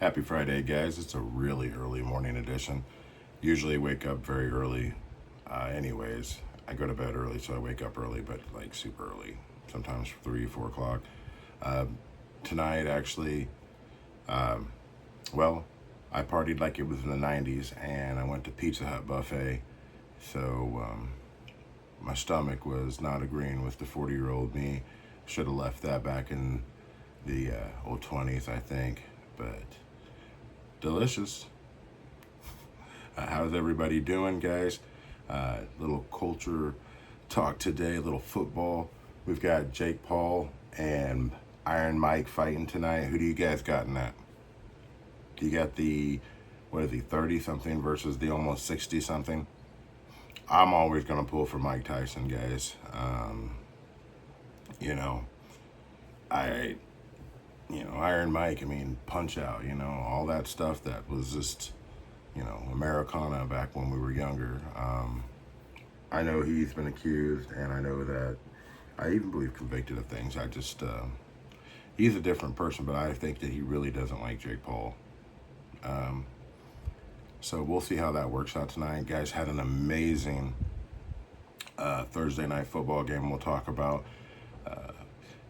Happy Friday, guys. It's a really early morning edition. Usually wake up very early. Anyways, I go to bed early, so I wake up early, but like super early. Sometimes 3, 4 o'clock. Uh, Tonight, actually, um, well, I partied like it was in the 90s, and I went to Pizza Hut buffet. So my stomach was not agreeing with the 40-year-old me. Should have left that back in the old 20s, I think. But delicious. How's everybody doing, guys? Little culture talk today, a little football. We've got Jake Paul and Iron Mike fighting tonight. Who do you guys got in that? Do you got the, what is he, 30-something versus the almost 60-something? I'm always going to pull for Mike Tyson, guys. You know, I, Iron Mike, I mean, Punch Out, all that stuff that was just, Americana back when we were younger. I know he's been accused, and I know that I even believe convicted of things. I just, he's a different person, but I think that he really doesn't like Jake Paul. So we'll see how that works out tonight. Guys had an amazing Thursday night football game we'll talk about.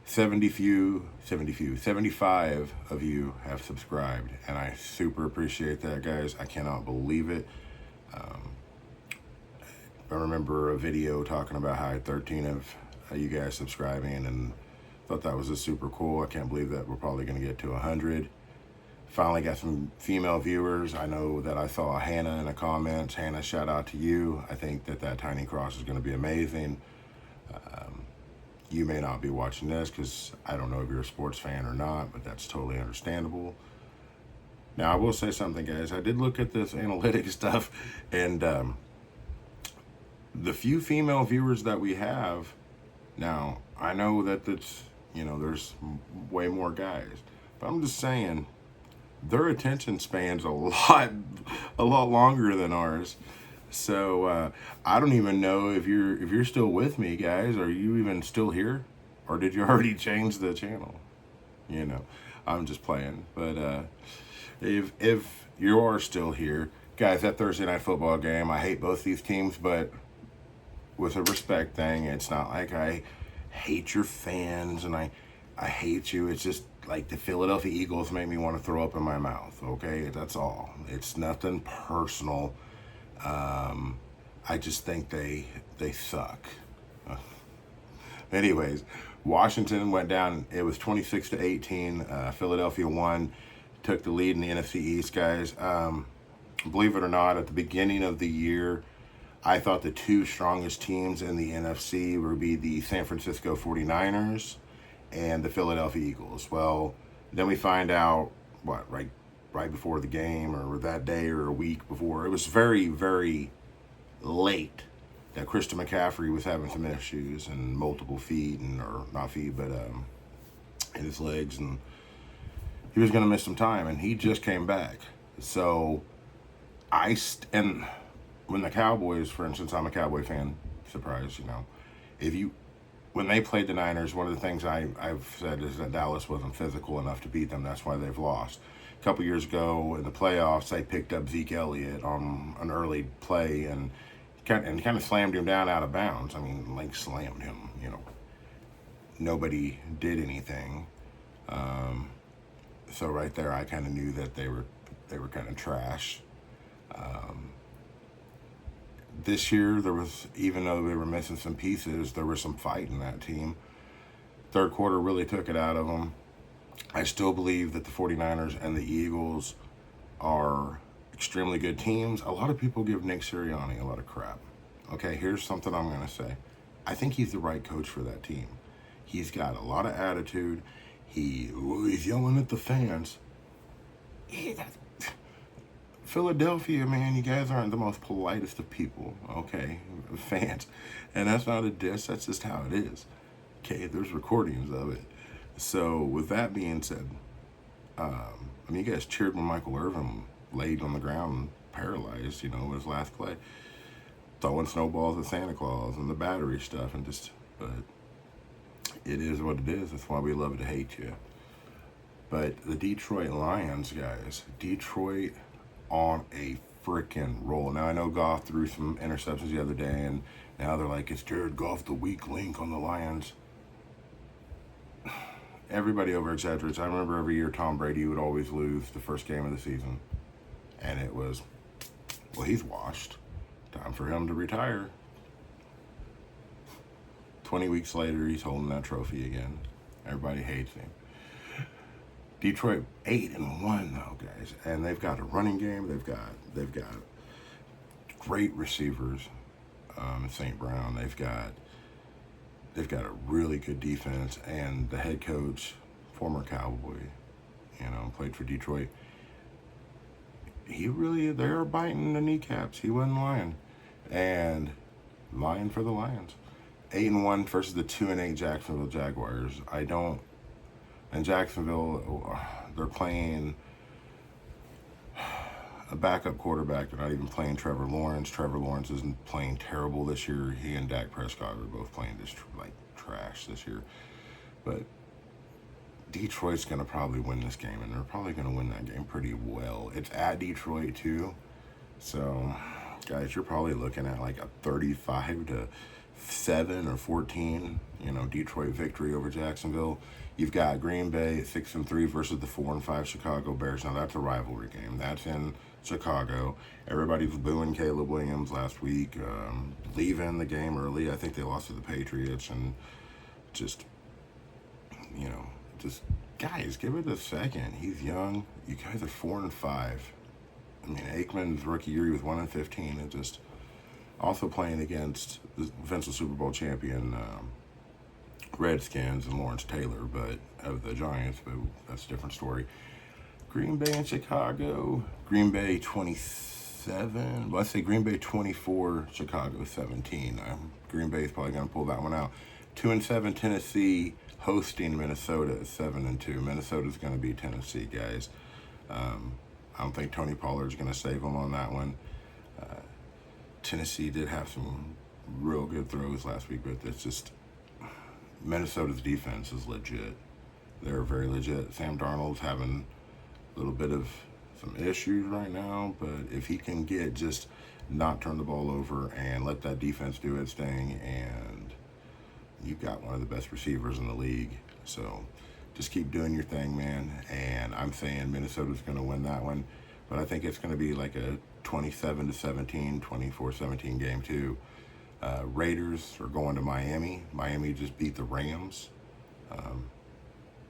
75 of you have subscribed, and I super appreciate that, guys. I cannot believe it. I remember a video talking about how I had 13 of you guys subscribing, and thought that was just super cool. I can't believe that we're probably going to get to 100. Finally got some female viewers. I know that I saw Hannah in the comments. Hannah, shout out to you. I think that tiny cross is going to be amazing. You may not be watching this because I don't know if you're a sports fan or not, but that's totally understandable. Now, I will say something, guys. I did look at this analytics stuff, and the few female viewers that we have, now, I know that it's, there's way more guys, but I'm just saying, their attention span's a lot longer than ours. So I don't even know if you're still with me, guys. Are you even still here, or did you already change the channel? I'm just playing. But if you are still here, guys, that Thursday night football game, I hate both these teams, but with a respect thing, it's not like I hate your fans and I hate you. It's just like the Philadelphia Eagles make me want to throw up in my mouth. Okay, that's all. It's nothing personal. I just think they suck. Anyways, Washington went down. It was 26-18. Philadelphia won, took the lead in the NFC East, guys. Believe it or not, at the beginning of the year, I thought the two strongest teams in the NFC would be the San Francisco 49ers and the Philadelphia Eagles. Well, then we find out, right before the game, or that day, or a week before. It was very, very late that Christian McCaffrey was having some issues and multiple feet, or not feet, but in his legs, and he was going to miss some time, and he just came back. So and when the Cowboys, for instance, I'm a Cowboy fan, surprise, when they played the Niners, one of the things I've said is that Dallas wasn't physical enough to beat them. That's why they've lost. A couple years ago in the playoffs, they picked up Zeke Elliott on an early play and kind of slammed him down out of bounds. I mean, like slammed him, Nobody did anything. So right there, I kind of knew that they were kind of trash. This year, even though they were missing some pieces, there was some fight in that team. Third quarter really took it out of them. I still believe that the 49ers and the Eagles are extremely good teams. A lot of people give Nick Sirianni a lot of crap. Okay, here's something I'm going to say. I think he's the right coach for that team. He's got a lot of attitude. He's yelling at the fans. Philadelphia, man, you guys aren't the most politest of people, okay, fans. And that's not a diss, that's just how it is. Okay, there's recordings of it. So with that being said, you guys cheered when Michael Irvin laid on the ground paralyzed, his last play, throwing snowballs at Santa Claus and the battery stuff, but it is what it is. That's why we love to hate you. But the Detroit Lions, guys, Detroit on a freaking roll. Now, I know Goff threw some interceptions the other day, and now they're like, it's Jared Goff, the weak link on the Lions. Everybody over exaggerates. I remember every year Tom Brady would always lose the first game of the season. And it was, well, he's washed. Time for him to retire. 20 weeks later, he's holding that trophy again. Everybody hates him. Detroit 8-1 though, guys, and they've got a running game. They've got great receivers. St. Brown. They've got a really good defense, and the head coach, former Cowboy, played for Detroit. They are biting the kneecaps. He wasn't lying, and lying for the Lions. 8-1 versus the 2-8 Jacksonville Jaguars. And Jacksonville, they're playing a backup quarterback. They're not even playing Trevor Lawrence. Trevor Lawrence isn't playing terrible this year. He and Dak Prescott are both playing just like trash this year. But Detroit's going to probably win this game, and they're probably going to win that game pretty well. It's at Detroit, too. So, guys, you're probably looking at like a 35-7 or 14, Detroit victory over Jacksonville. You've got Green Bay 6-3 versus the 4-5 Chicago Bears. Now that's a rivalry game. That's in Chicago. Everybody's booing Caleb Williams last week, leaving the game early. I think they lost to the Patriots, and just guys, give it a second. He's young. You guys are 4-5. I mean, Aikman's rookie year, he was 1-15, and just also playing against the eventual Super Bowl champion Redskins and Lawrence Taylor, but of the Giants, but that's a different story. Green Bay and Chicago. Green Bay 27. Let's say Green Bay 24, Chicago 17. Green Bay is probably going to pull that one out. 2-7 Tennessee hosting Minnesota at 7-2. Minnesota's going to beat Tennessee, guys. I don't think Tony Pollard's going to save them on that one. Tennessee did have some real good throws last week, but it's just Minnesota's defense is legit. They're very legit. Sam Darnold's having a little bit of some issues right now, but if he can just not turn the ball over and let that defense do its thing, and you've got one of the best receivers in the league. So just keep doing your thing, man. And I'm saying Minnesota's going to win that one, but I think it's going to be like a 27-17, 24-17 game too. Raiders are going to Miami. Miami just beat the Rams.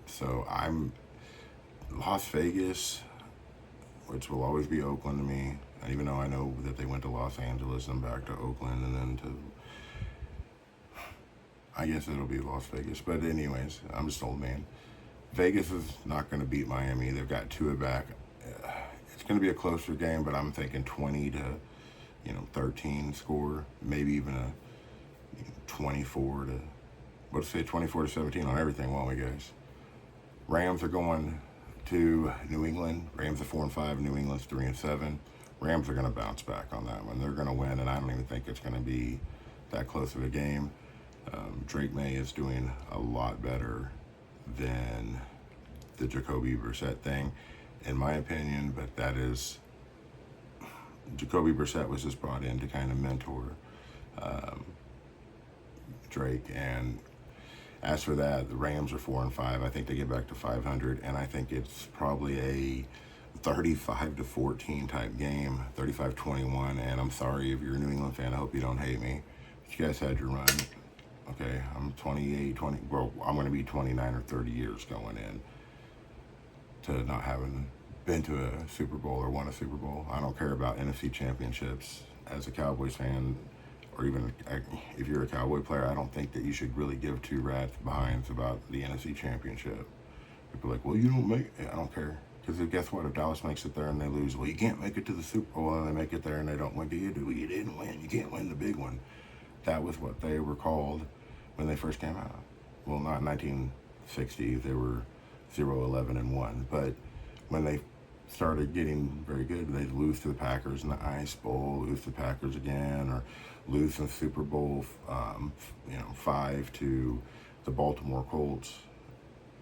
So I'm Las Vegas, which will always be Oakland to me. Even though I know that they went to Los Angeles and back to Oakland and then to, I guess it'll be Las Vegas. But anyways, I'm just old man. Vegas is not going to beat Miami. They've got Tua back. It's going to be a closer game, but I'm thinking 20-13 score, maybe even a 24-17 on everything, won't we, guys? Rams are going to New England. Rams are 4-5. New England's 3-7. Rams are going to bounce back on that one. They're going to win, and I don't even think it's going to be that close of a game. Drake May is doing a lot better than the Jacoby Brissett thing, in my opinion, but that is, Jacoby Brissett was just brought in to kind of mentor Drake. And as for that, the Rams are 4-5. I think they get back to 500, and I think it's probably a 35-14 type game, 35-21. And I'm sorry if you're a New England fan. I hope you don't hate me. But you guys had your run. Okay, I'm 28, 20. Well, I'm going to be 29 or 30 years going in to not having been to a Super Bowl or won a Super Bowl. I don't care about NFC championships. As a Cowboys fan, or even if you're a Cowboy player, I don't think that you should really give two rats behinds about the NFC championship. People are like, well, you don't make it. I don't care. Because guess what? If Dallas makes it there and they lose, well, you can't make it to the Super Bowl, and they make it there and they don't win. You didn't win. You can't win the big one. That was what they were called when they first came out. Well, not in 1960. They were 0-11-1. But when they started getting very good, they'd lose to the Packers in the Ice Bowl, lose to the Packers again, or lose in Super Bowl 5 to the Baltimore Colts.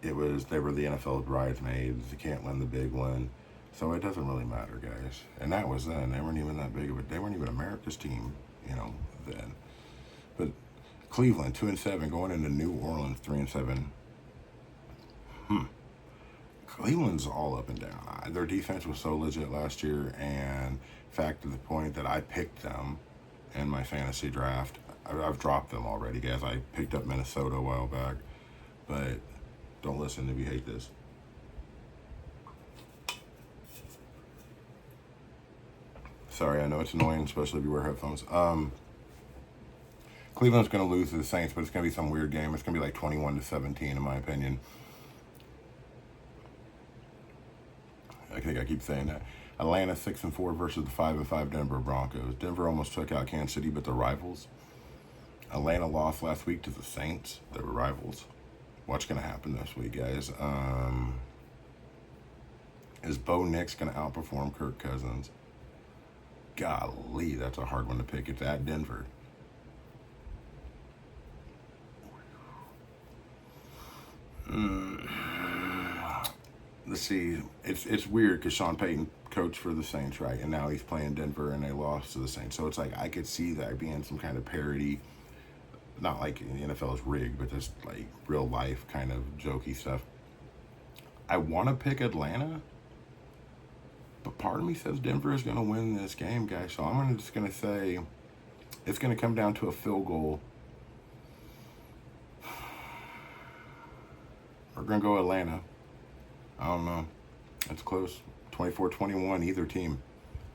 they were the NFL's bridesmaids. They can't win the big one. So it doesn't really matter, guys. And that was then. They weren't even that big of a. They weren't even America's team, then. But Cleveland 2-7, going into New Orleans 3-7. Cleveland's all up and down. Their defense was so legit last year, and in fact, to the point that I picked them in my fantasy draft. I've dropped them already, guys. I picked up Minnesota a while back, but don't listen if you hate this. Sorry, I know it's annoying, especially if you wear headphones. Cleveland's going to lose to the Saints, but it's going to be some weird game. It's going to be like 21-17, in my opinion. I think I keep saying that. Atlanta 6-4 versus the 5-5 Denver Broncos. Denver almost took out Kansas City, but they're rivals. Atlanta lost last week to the Saints. They were rivals. What's going to happen this week, guys? Is Bo Nix going to outperform Kirk Cousins? Golly, that's a hard one to pick. It's at Denver. Let's see. It's weird because Sean Payton coached for the Saints, right? And now he's playing Denver, and they lost to the Saints. So it's like I could see that being some kind of parody. Not like the NFL is rigged, but just like real life kind of jokey stuff. I want to pick Atlanta, but part of me says Denver is going to win this game, guys. So I'm just going to say it's going to come down to a field goal. We're going to go Atlanta. I don't know. It's close. 24-21, either team.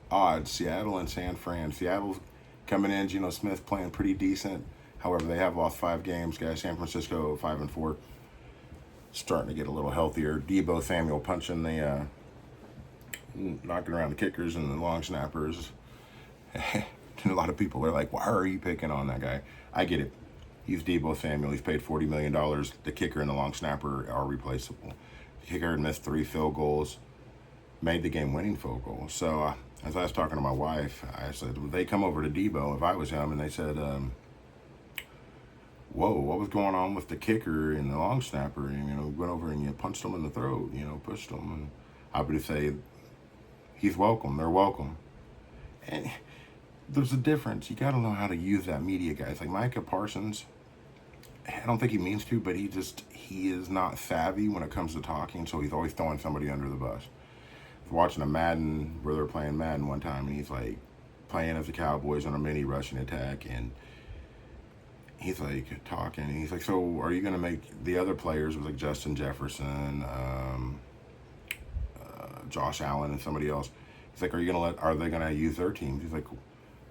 Odds, Seattle and San Fran. Seattle's coming in. Geno Smith playing pretty decent. However, they have lost 5 games, guys. San Francisco 5-4. Starting to get a little healthier. Deebo Samuel punching the, knocking around the kickers and the long snappers. A lot of people are like, why are you picking on that guy? I get it. He's Deebo Samuel. He's paid $40 million. The kicker and the long snapper are replaceable. The kicker had missed 3 field goals, made the game-winning field goal. So, as I was talking to my wife, I said, would they come over to Deebo if I was him? And they said, whoa, what was going on with the kicker and the long snapper? And, went over and you punched them in the throat, pushed them. And I would say, he's welcome. They're welcome. And there's a difference. You got to know how to use that media, guys. Like Micah Parsons, I don't think he means to, but he is not savvy when it comes to talking, so he's always throwing somebody under the bus. I was watching a Madden where they're playing Madden one time, and he's like playing as the Cowboys on a mini rushing attack, and he's like talking, and he's like, so are you going to make the other players, like Justin Jefferson, Josh Allen, and somebody else, he's like, are they going to use their teams? He's like,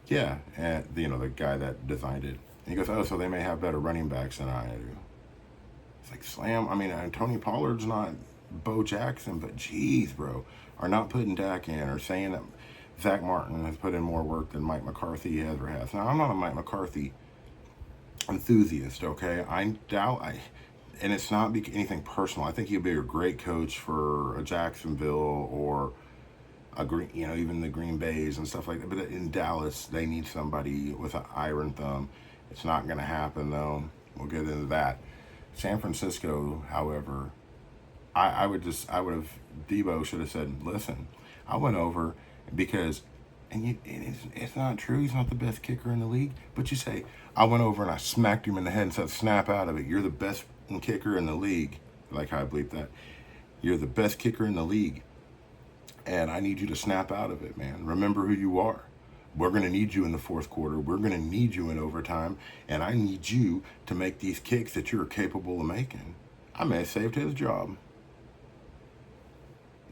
yeah, and the guy that designed it. And he goes, oh, so they may have better running backs than I do. It's like, slam. I mean, Tony Pollard's not Bo Jackson, but geez, bro, are not putting Dak in or saying that Zach Martin has put in more work than Mike McCarthy ever has. Now, I'm not a Mike McCarthy enthusiast, okay? And it's not anything personal. I think he'd be a great coach for a Jacksonville or a Green, even the Green Bays and stuff like that. But in Dallas, they need somebody with an iron thumb. It's not going to happen, though. We'll get into that. San Francisco, however, I would have, Deebo should have said, listen, I went over because, it's not true, he's not the best kicker in the league, but you say, I went over and I smacked him in the head and said, snap out of it. You're the best kicker in the league. I like how I bleep that. You're the best kicker in the league, and I need you to snap out of it, man. Remember who you are. We're going to need you in the fourth quarter. We're going to need you in overtime, and I need you to make these kicks that you're capable of making. I may have saved his job.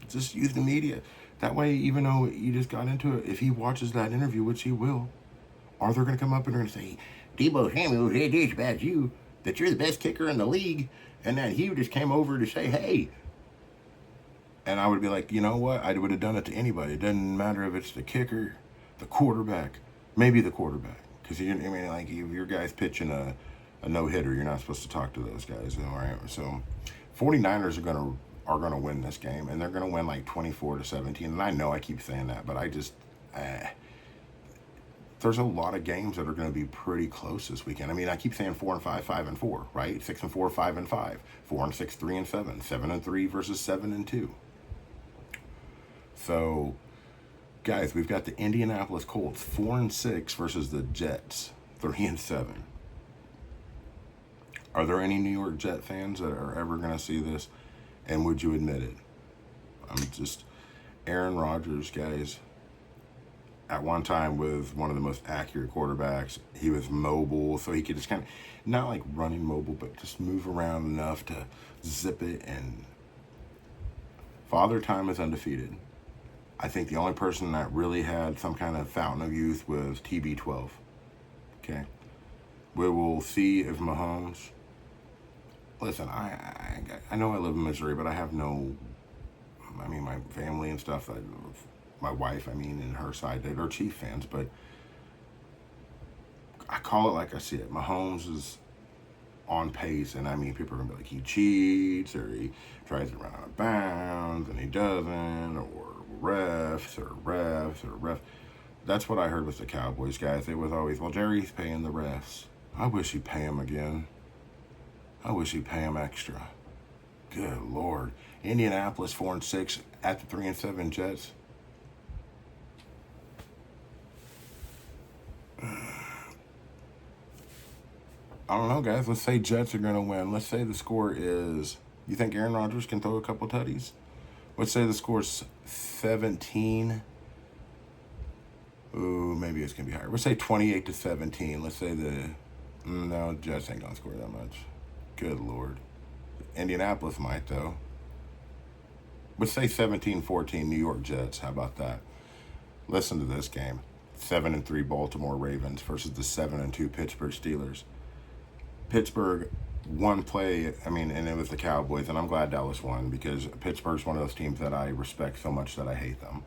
Just use the media. That way, even though you just got into it, if he watches that interview, which he will, are they going to come up and they're going to say, Deebo Samuel said this about you, that you're the best kicker in the league, and that he just came over to say, hey. And I would be like, you know what? I would have done it to anybody. It doesn't matter if it's the kicker, the quarterback, maybe the quarterback. Because, if your guy's pitching a no-hitter, you're not supposed to talk to those guys. All right? So 49ers are gonna win this game, and they're going to win like 24-17. And I know I keep saying that, but I just, there's a lot of games that are going to be pretty close this weekend. I mean, I keep saying 4 and 5, 5 and 4, right? 6 and 4, 5 and 5, 4 and 6, 3 and 7, 7 and 3 versus 7 and 2. So, guys, we've got the Indianapolis Colts 4 and 6 versus the Jets 3 and 7. Are there any New York Jet fans that are ever going to see this? And would you admit it? I'm just Aaron Rodgers, guys. At one time with one of the most accurate quarterbacks. He was mobile, so he could just kind of, not like running mobile, but just move around enough to zip it. And Father Time is undefeated. I think the only person that really had some kind of fountain of youth was TB12. Okay? We will see if Mahomes... Listen, I know I live in Missouri, but I have no... I mean, my family and stuff... my wife, and her side, they're Chief fans, but I call it like I see it. Mahomes is on pace, and people are going to be like, he cheats, or he tries to run out of bounds, and he doesn't, or refs. That's what I heard with the Cowboys, guys. It was always, well, Jerry's paying the refs. I wish he'd pay him again. I wish he'd pay him extra. Good Lord. Indianapolis 4 and 6 at the 3 and 7 Jets. I don't know, guys. Let's say Jets are going to win. Let's say the score is... You think Aaron Rodgers can throw a couple tutties? Let's say the score's 17. Ooh, maybe it's going to be higher. Let's say 28-17. Let's say no, Jets ain't going to score that much. Good Lord. Indianapolis might, though. Let's say 17-14 New York Jets. How about that? Listen to this game. 7 and 3 Baltimore Ravens versus the 7 and 2 Pittsburgh Steelers. Pittsburgh one play, and it was the Cowboys, and I'm glad Dallas won because Pittsburgh's one of those teams that I respect so much that I hate them.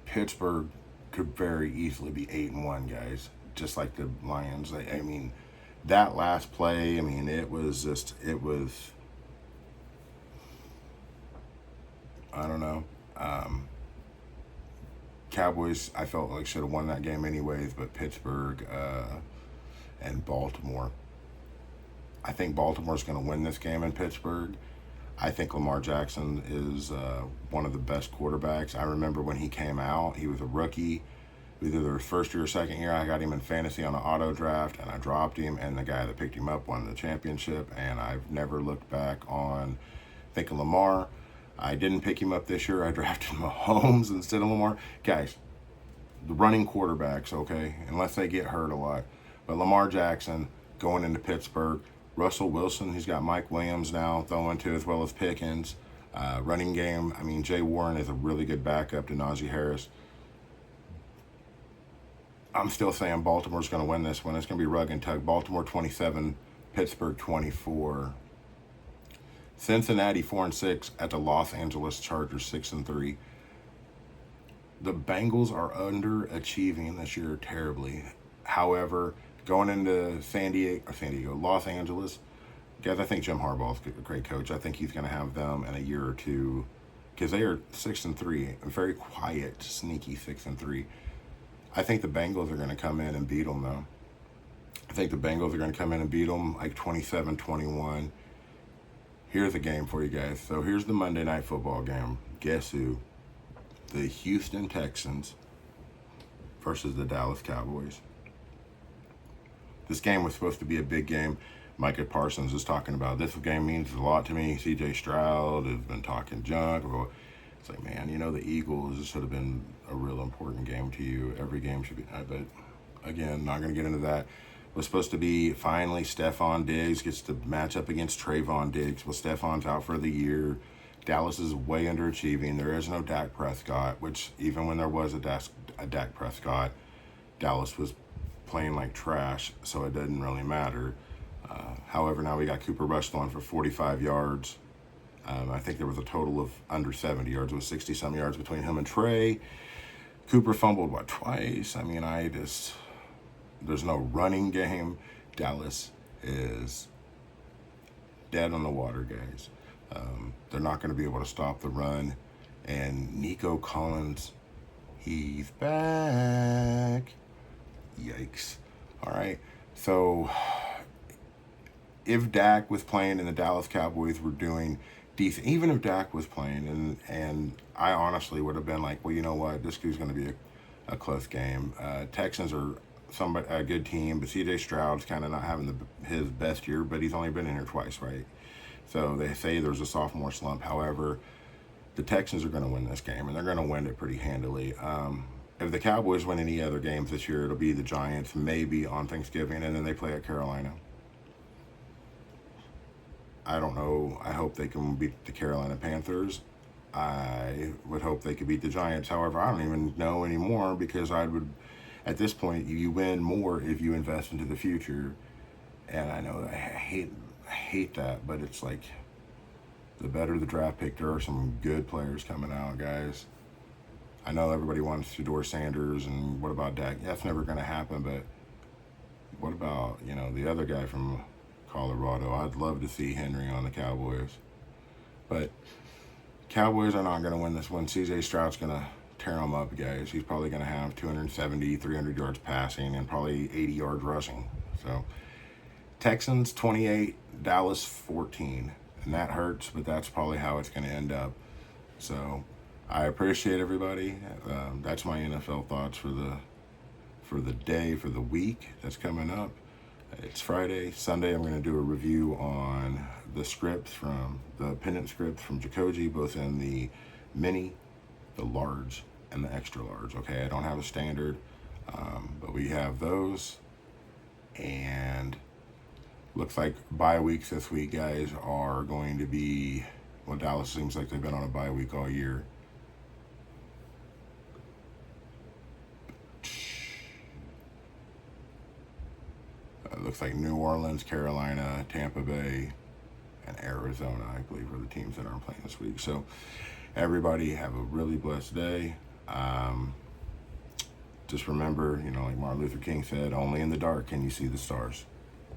Pittsburgh could very easily be 8-1, guys, just like the Lions. That last play, it was, I don't know. Cowboys, I felt like should have won that game anyways, but Pittsburgh and Baltimore. I think Baltimore's going to win this game in Pittsburgh. I think Lamar Jackson is one of the best quarterbacks. I remember when he came out, he was a rookie. Either his first year or second year, I got him in fantasy on an auto draft, and I dropped him, and the guy that picked him up won the championship, and I've never looked back on thinking Lamar. I didn't pick him up this year. I drafted Mahomes instead of Lamar. Guys, the running quarterbacks, okay, unless they get hurt a lot. But Lamar Jackson going into Pittsburgh. Russell Wilson, he's got Mike Williams now throwing to, as well as Pickens. Running game, Jay Warren is a really good backup to Najee Harris. I'm still saying Baltimore's going to win this one. It's going to be rug and tug. Baltimore 27, Pittsburgh 24. Cincinnati 4 and 6 at the Los Angeles Chargers 6 and 3. The Bengals are underachieving this year terribly. However, going into Los Angeles, guys, I think Jim Harbaugh's a great coach. I think he's going to have them in a year or two because they are 6 and 3, a very quiet, sneaky 6 and 3. I think the Bengals are going to come in and beat them, though. I think the Bengals are going to come in and beat them like 27-21. Here's a game for you guys. So here's the Monday Night Football game. Guess who? The Houston Texans versus the Dallas Cowboys. This game was supposed to be a big game. Micah Parsons is talking about this game means a lot to me. C.J. Stroud has been talking junk. It's like, man, the Eagles, this should have been a real important game to you. Every game should be. But, again, not going to get into that. It was supposed to be, finally, Stephon Diggs gets to match up against Trayvon Diggs. Well, Stephon's out for the year. Dallas is way underachieving. There is no Dak Prescott, which even when there was a Dak Prescott, Dallas was playing like trash, so it didn't really matter. However, now we got Cooper Rush throwing for 45 yards. I think there was a total of under 70 yards. It was 60-some yards between him and Trey. Cooper fumbled, twice? There's no running game. Dallas is dead on the water, guys. They're not going to be able to stop the run. And Nico Collins, He's back. Yikes. All right. So if Dak was playing and the Dallas Cowboys were doing decent, even if Dak was playing, and I honestly would have been like, well, you know what, this is going to be a close game. Texans are a good team, but C.J. Stroud's kind of not having his best year, but he's only been in here twice, right? So they say there's a sophomore slump. However, the Texans are going to win this game, and they're going to win it pretty handily. If the Cowboys win any other games this year, it'll be the Giants, maybe on Thanksgiving, and then they play at Carolina. I don't know. I hope they can beat the Carolina Panthers. I would hope they could beat the Giants. However, I don't even know anymore, because at this point, you win more if you invest into the future. And I know I hate that, but it's like, the better the draft pick, there are some good players coming out, guys. I know everybody wants Shedeur Sanders, and what about Dak? That's never going to happen, but what about, the other guy from Colorado? I'd love to see Henry on the Cowboys. But Cowboys are not going to win this one. C.J. Stroud's going to tear them up, guys. He's probably going to have 270, 300 yards passing, and probably 80 yards rushing. So Texans 28, Dallas 14. And that hurts, but that's probably how it's going to end up. So I appreciate everybody. That's my NFL thoughts for the day, for the week that's coming up. It's Friday. Sunday, I'm going to do a review on the scripts the pennant script from Jacoji, both in the mini, the large, and the extra large. Okay, I don't have a standard, but we have those. And looks like bye weeks this week, guys, are going to be, well, Dallas seems like they've been on a bye week all year. Looks like New Orleans, Carolina, Tampa Bay, and Arizona, I believe, are the teams that aren't playing this week. So everybody have a really blessed day. Just remember, like Martin Luther King said, only in the dark can you see the stars.